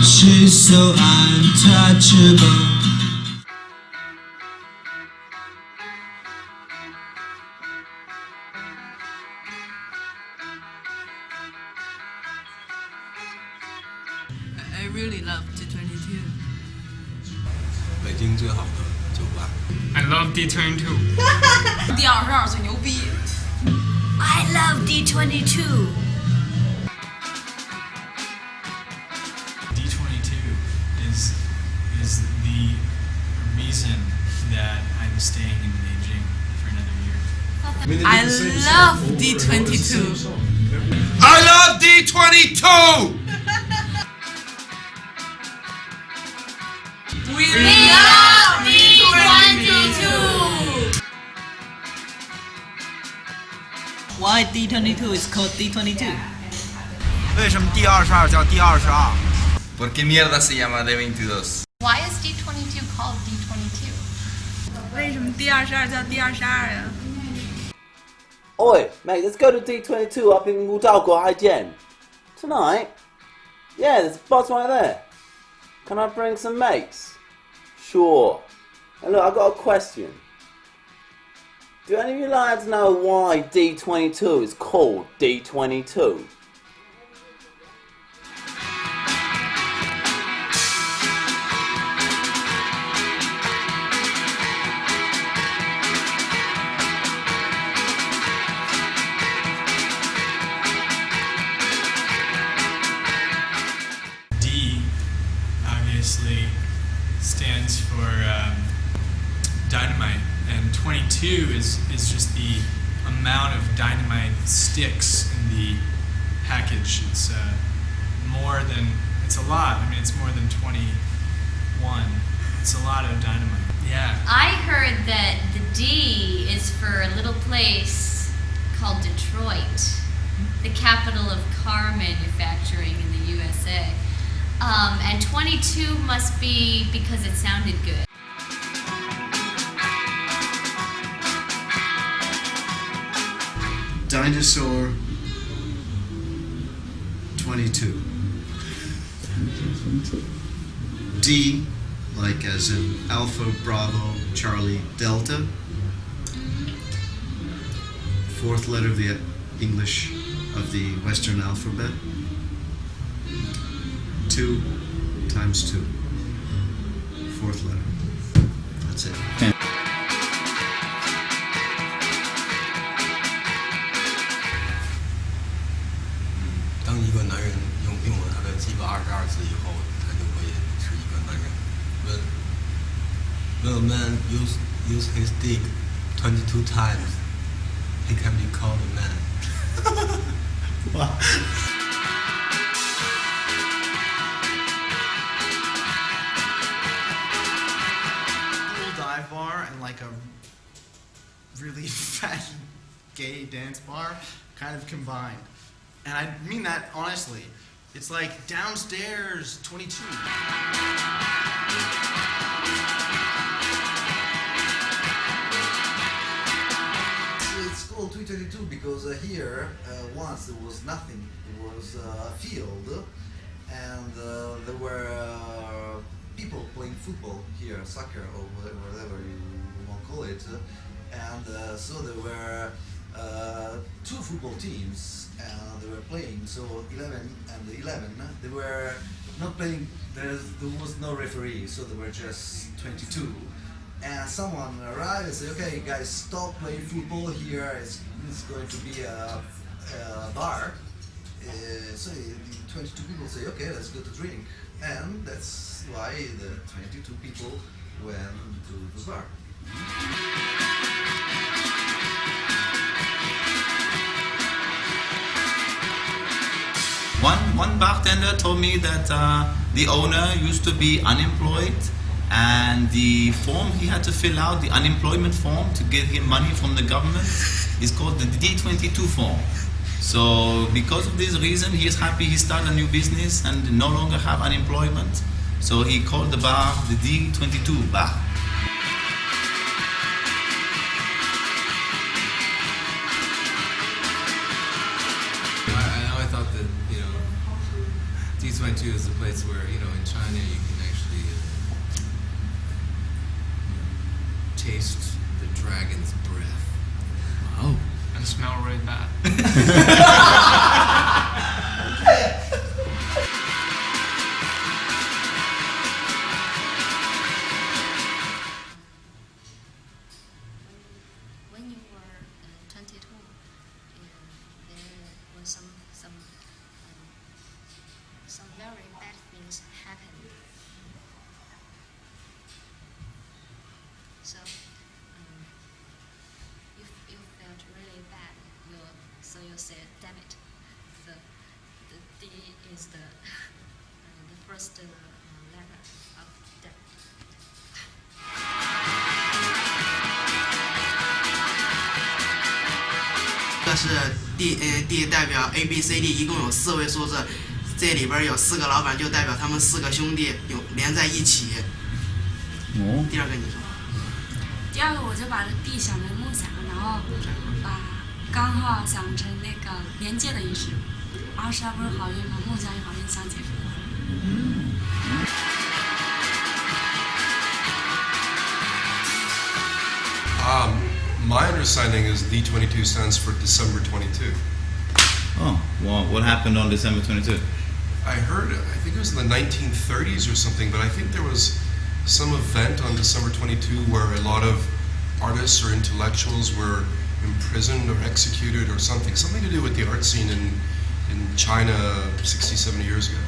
She's so untouchable. I really love D-22. 北京最好的酒吧。I love D-22. D-22最牛逼。I love D-22. D-22 is the reason that I'm staying in Beijing for another year. I love D-22. I love D-22. We love D-22. Why D-22 is called D-22? 为什么 D-22叫 D-22 ¿Por qué mierda se llama D-22? Why is D-22 called D-22? 为什么 D-22叫 D-22 呀？ Oi, mate, let's go to D-22 up in Wudalgo Haijian. Tonight? Yeah, there's a bus right there. Can I bring some mates? Sure. And look, I've got a question. Do any of you lads know why D-22 is called D-22? D obviously stands for dynamite, and 22 is just the amount of dynamite sticks in the package. It's more than, it's a lot. I mean, it's more than 21. It's a lot of dynamite. Yeah. I heard that the D is for a little place called Detroit, the capital of car manufacturing in the USA. And 22 must be because it sounded good. Dinosaur 22. D, like as in Alpha, Bravo, Charlie, Delta. Fourth letter of the English of the Western alphabet. 2 times 2. Fourth letter. That's it.当一个男人用了他的鸡巴22次以后，他就会是一个男人。When a man use his dick 22 times, he can be called a man. Wow. dive bar and like a really fat gay dance bar kind of combined. And I mean that honestly. It's like downstairs 22. It's called 222 because here once there was nothing. It was a field, and there were people playing football here, soccer or whatever you want to call it, and so there were 2 football teams and they were playing. So 11 and 11, they were not playing. There was no referee, so there were just 22. And someone arrived and said, "Okay, guys, stop playing football here. It's going to be a bar." So the 22 people say, "Okay, let's go to drink," and that's why the 22 people went to the bar. One bartender told me that the owner used to be unemployed, and the form he had to fill out, the unemployment form to get him money from the government, is called the D-22 form. So because of this reason, he is happy he started a new business and no longer have unemployment. So he called the bar the D-22 bar. I always thought that, D-22 is a place where, in China you can actually taste the dragon's breath. Oh. And smell really bad. When you were 22, there was some very bad things happened. So you felt really bad. So you said, "Damn it!" The D is the first letter of damn it. 这是 D 代表 A B C D， 一共有4位数字，这里边有4个老板，就代表他们4个兄弟有连在一起。第二个你说。第二个我就把这 D 想成梦想，然后把刚好想成那个连接的意思。22不是好运吗？梦想与好运相结合。My understanding is D-22 stands for December 22. Oh, well, what happened on December 22? I heard, I think it was in the 1930s or something, but I think there was some event on December 22 where a lot of artists or intellectuals were imprisoned or executed or something to do with the art scene in China 60, 70 years ago.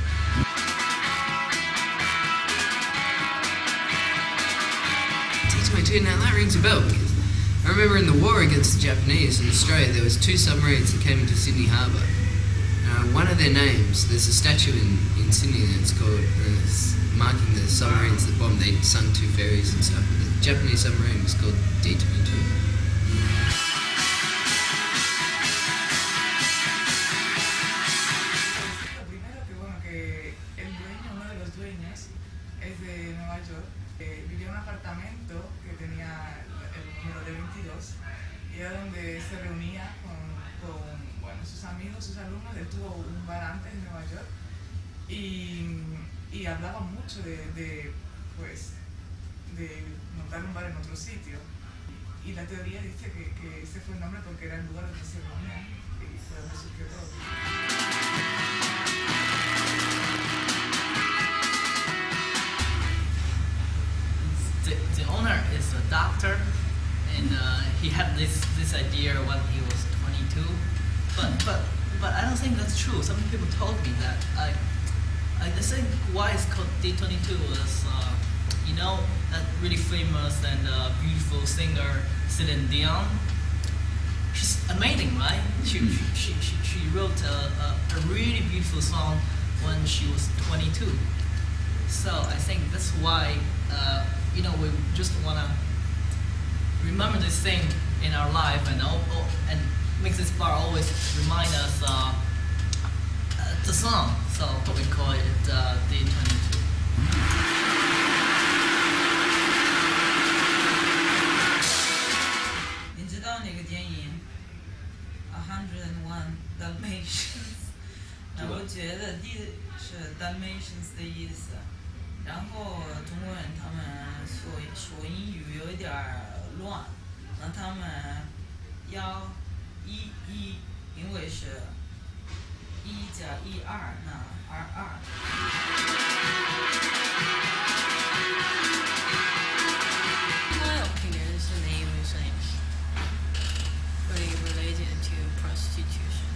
D-22, now that rings a bell. I remember in the war against the Japanese in Australia, there was 2 submarines that came into Sydney Harbour. One of their names, there's a statue in Sydney that's called, marking the submarines that bombed. They sunk 2 ferries and stuff. The Japanese submarine was called D-22. Vivía en un apartamento que tenía el número de 22 y era donde se reunía con sus amigos, sus alumnos. Él tuvo un bar antes en Nueva York y hablaba mucho de montar un bar en otro sitio. Y la teoría dice que ese fue el nombre porque era el lugar donde se reunían y fue donde surgió todo. The owner is a doctor, and he had this idea when he was 22. But I don't think that's true. Some people told me that. I think why it's called D-22 is that really famous and beautiful singer Celine Dion. She's amazing, right? She wrote a really beautiful song when she was 22. So I think that's why. We just wanna remember this thing in our life and make this bar always remind us the song. So we call it D-22. You know the movie 101 Dalmatians? 我觉得 D 是 Dalmatians 的意思。然后中国人他们说英语有一点乱，那他们要因为是1加1 2，那22。My opinion is the name is really related to prostitution.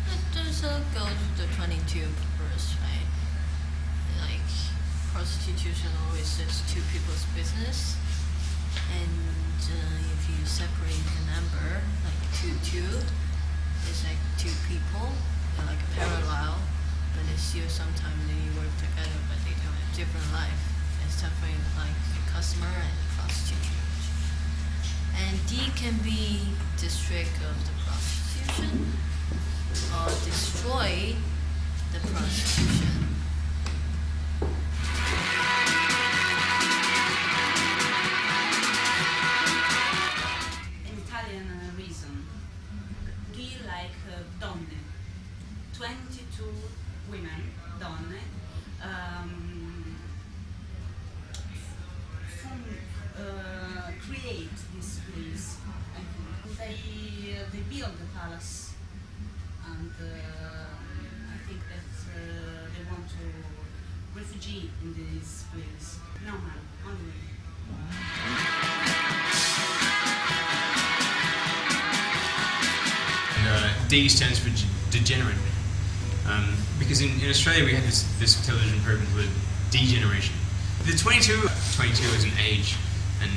It also goes to the 22 purpose, right? Like prostitution always says two people's business, and if you separate the number, like 2, it's like two people, they're like parallel, but it's still sometimes they work together, but they don't have different life. It's different like the customer and the prostitute. And D can be district of the prostitution or destroy the prostitution. An Italian reason. D like donne. 22 women, donne, create this place. They build the palace, and I think that they want to refugee in this place. No man, only. D stands for degenerate, because in Australia we had this television program called Degeneration. The 22 is an age, and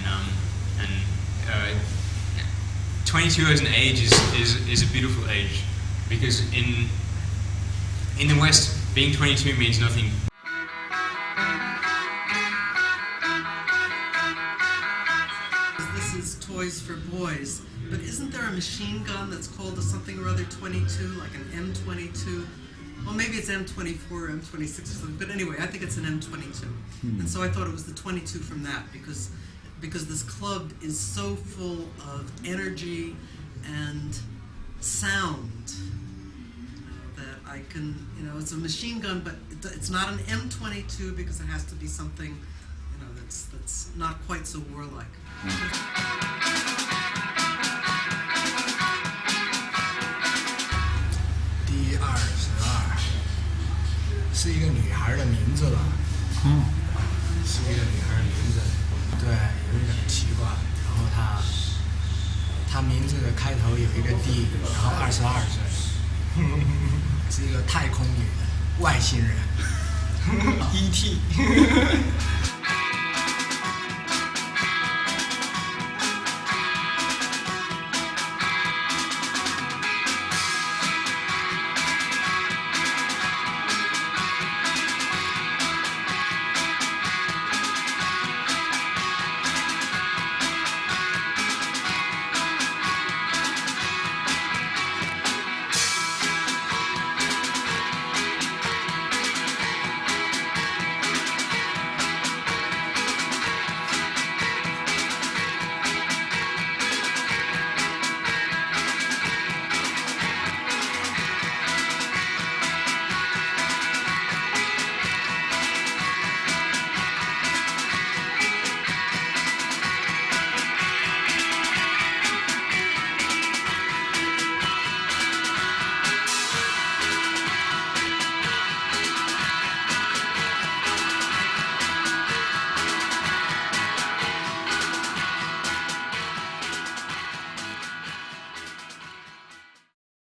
22 as an age is a beautiful age, because in the West being 22 means nothing. This is Toys for Boys, but isn't there a machine gun that's called a something or other 22, like an M22? Well, maybe it's M24 or M26 or something, but anyway, I think it's an M22. And so I thought it was the 22 from that, because this club is so full of energy and sound that I can, it's a machine gun, but it's not an M22 because it has to be something, that's not quite so warlike. D-22是一个女孩的名字吧？是一个女孩的名字，对，有一点奇怪。然后她名字的开头有一个 D， 然后22岁，是一个太空女的外星人，E.T.